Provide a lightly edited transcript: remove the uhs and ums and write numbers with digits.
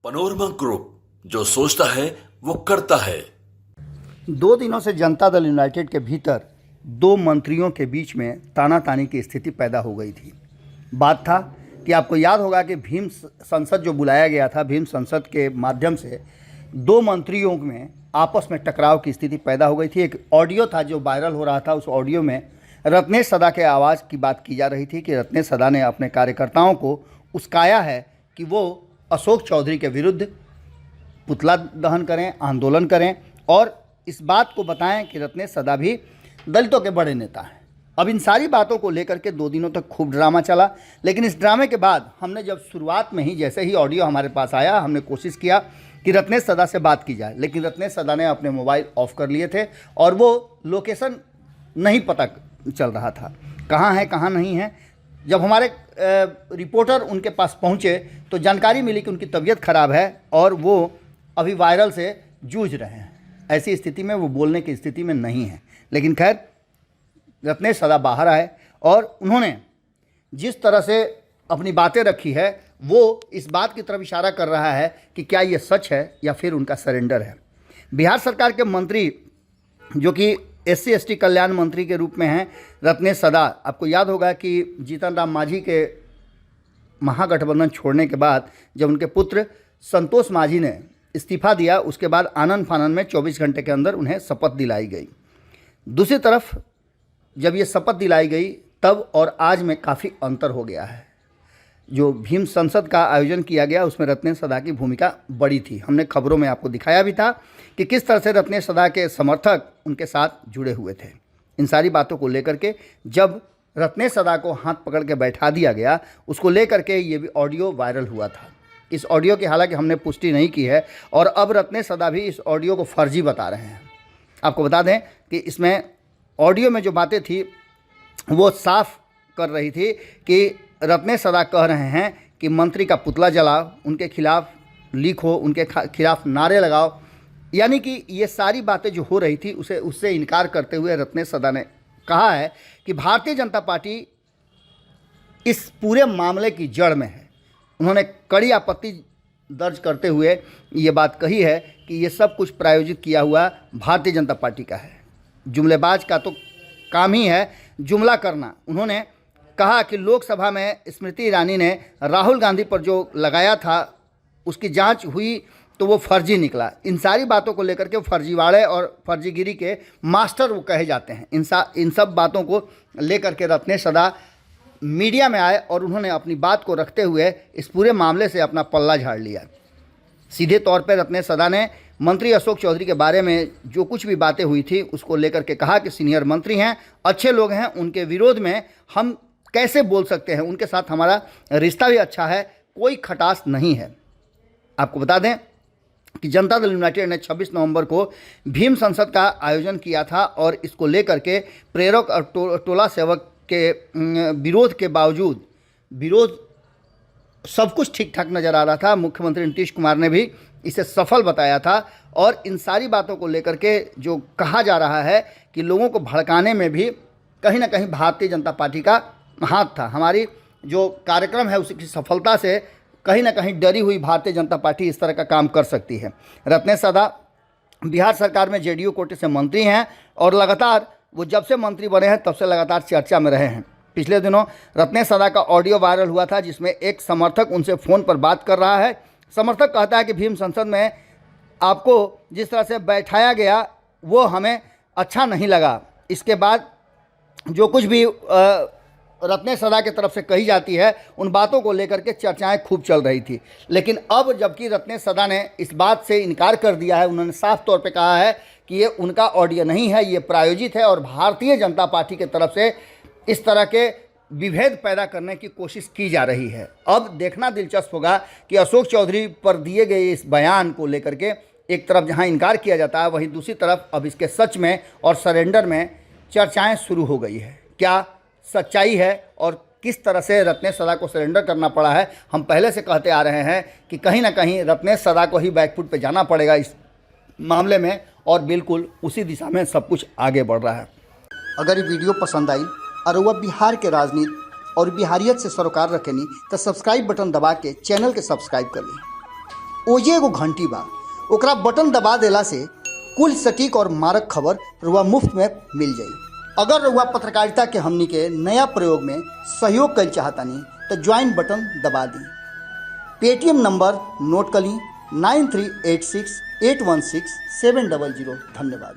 Panorama group, जो सोचता है वो करता है। 2 दिनों से जनता दल यूनाइटेड के भीतर 2 मंत्रियों के बीच में तानातानी की स्थिति पैदा हो गई थी। बात था कि आपको याद होगा कि भीम संसद जो बुलाया गया था, भीम संसद के माध्यम से 2 मंत्रियों में आपस में टकराव की स्थिति पैदा हो गई थी। एक ऑडियो था जो वायरल हो रहा था। उस ऑडियो में रत्नेश सदा के आवाज़ की बात की जा रही थी कि रत्नेश सदा ने अपने कार्यकर्ताओं को उस्काया है कि वो अशोक चौधरी के विरुद्ध पुतला दहन करें, आंदोलन करें और इस बात को बताएं कि रत्नेश सदा भी दलितों के बड़े नेता हैं। अब इन सारी बातों को लेकर के 2 दिनों तक खूब ड्रामा चला, लेकिन इस ड्रामे के बाद हमने जब शुरुआत में ही जैसे ही ऑडियो हमारे पास आया, हमने कोशिश किया कि रत्नेश सदा से बात की जाए, लेकिन रत्नेश सदा ने अपने मोबाइल ऑफ कर लिए थे और वो लोकेशन नहीं पता चल रहा था, कहाँ है कहाँ नहीं है। जब हमारे रिपोर्टर उनके पास पहुँचे तो जानकारी मिली कि उनकी तबीयत खराब है और वो अभी वायरल से जूझ रहे हैं। ऐसी स्थिति में वो बोलने की स्थिति में नहीं है। लेकिन खैर, रत्नेश सदा बाहर आए और उन्होंने जिस तरह से अपनी बातें रखी है वो इस बात की तरफ इशारा कर रहा है कि क्या ये सच है या फिर उनका सरेंडर है। बिहार सरकार के मंत्री जो कि SC/ST कल्याण मंत्री के रूप में हैं, रत्नेश सदा, आपको याद होगा कि जीतन राम मांझी के महागठबंधन छोड़ने के बाद जब उनके पुत्र संतोष मांझी ने इस्तीफा दिया, उसके बाद आनन फानन में 24 घंटे के अंदर उन्हें शपथ दिलाई गई। दूसरी तरफ जब ये शपथ दिलाई गई तब और आज में काफ़ी अंतर हो गया है। जो भीम संसद का आयोजन किया गया उसमें रत्नेश सदा की भूमिका बड़ी थी। हमने खबरों में आपको दिखाया भी था कि किस तरह से रत्नेश सदा के समर्थक उनके साथ जुड़े हुए थे। इन सारी बातों को लेकर के जब रत्नेश सदा को हाथ पकड़ के बैठा दिया गया, उसको लेकर के ये भी ऑडियो वायरल हुआ था। इस ऑडियो की हालांकि हमने पुष्टि नहीं की है और अब रत्नेश सदा भी इस ऑडियो को फर्जी बता रहे हैं। आपको बता दें कि इसमें ऑडियो में जो बातें थी वो साफ कर रही थी कि रत्नेश सदा कह रहे हैं कि मंत्री का पुतला जलाओ, उनके खिलाफ लीक हो, उनके खिलाफ नारे लगाओ। यानी कि ये सारी बातें जो हो रही थी उससे इनकार करते हुए रत्नेश सदा ने कहा है कि भारतीय जनता पार्टी इस पूरे मामले की जड़ में है। उन्होंने कड़ी आपत्ति दर्ज करते हुए ये बात कही है कि ये सब कुछ प्रायोजित किया हुआ भारतीय जनता पार्टी का है। जुमलेबाज का तो काम ही है जुमला करना। उन्होंने कहा कि लोकसभा में स्मृति ईरानी ने राहुल गांधी पर जो लगाया था उसकी जांच हुई तो वो फर्जी निकला। इन सारी बातों को लेकर के फर्जीवाड़े और फर्जीगिरी के मास्टर वो कहे जाते हैं। इन सब बातों को लेकर के रत्नेश सदा मीडिया में आए और उन्होंने अपनी बात को रखते हुए इस पूरे मामले से अपना पल्ला झाड़ लिया। सीधे तौर पर रत्नेश सदा ने मंत्री अशोक चौधरी के बारे में जो कुछ भी बातें हुई थी उसको लेकर के कहा कि सीनियर मंत्री हैं, अच्छे लोग हैं, उनके विरोध में हम कैसे बोल सकते हैं, उनके साथ हमारा रिश्ता भी अच्छा है, कोई खटास नहीं है। आपको बता दें कि जनता दल यूनाइटेड ने 26 नवंबर को भीम संसद का आयोजन किया था और इसको लेकर के प्रेरक और टोला सेवक के विरोध के बावजूद विरोध सब कुछ ठीक ठाक नज़र आ रहा था। मुख्यमंत्री नीतीश कुमार ने भी इसे सफल बताया था और इन सारी बातों को लेकर के जो कहा जा रहा है कि लोगों को भड़काने में भी कहीं ना कहीं भारतीय जनता पार्टी का हाथ था। हमारी जो कार्यक्रम है उसकी सफलता से कहीं ना कहीं डरी हुई भारतीय जनता पार्टी इस तरह का काम कर सकती है। रत्नेश सदा बिहार सरकार में JDU कोटे से मंत्री हैं और लगातार वो जब से मंत्री बने हैं तब से लगातार चर्चा में रहे हैं। पिछले दिनों रत्नेश सदा का ऑडियो वायरल हुआ था जिसमें एक समर्थक उनसे फ़ोन पर बात कर रहा है। समर्थक कहता है कि भीम संसद में आपको जिस तरह से बैठाया गया वो हमें अच्छा नहीं लगा। इसके बाद जो कुछ भी रत्नेश सदा की तरफ से कही जाती है उन बातों को लेकर के चर्चाएं खूब चल रही थी। लेकिन अब जबकि रत्नेश सदा ने इस बात से इनकार कर दिया है, उन्होंने साफ तौर पे कहा है कि ये उनका ऑडियो नहीं है, ये प्रायोजित है और भारतीय जनता पार्टी की तरफ से इस तरह के विभेद पैदा करने की कोशिश की जा रही है। अब देखना दिलचस्प होगा कि अशोक चौधरी पर दिए गए इस बयान को लेकर के एक तरफ जहां इनकार किया जाता है, वहीं दूसरी तरफ अब इसके सच में और सरेंडर में चर्चाएं शुरू हो गई है। क्या सच्चाई है और किस तरह से रत्नेश सदा को सरेंडर करना पड़ा है? हम पहले से कहते आ रहे हैं कि कहीं ना कहीं रत्नेश सदा को ही बैकफुट पे जाना पड़ेगा इस मामले में और बिल्कुल उसी दिशा में सब कुछ आगे बढ़ रहा है। अगर ये वीडियो पसंद आई और वह बिहार के राजनीति और बिहारियत से सरोकार रखेनी तो सब्सक्राइब बटन दबा के चैनल के सब्सक्राइब कर ली। ओजे एगो घंटी बा, ओकरा बटन दबा देला से कुल सटीक और मारक खबर रुआ मुफ्त में मिल जाई। अगर रुआ पत्रकारिता के हमनी के नया प्रयोग में सहयोग कर चाहतानी तो ज्वाइन बटन दबा दी। पेटीएम नंबर नोट कर ली 9386816700। धन्यवाद।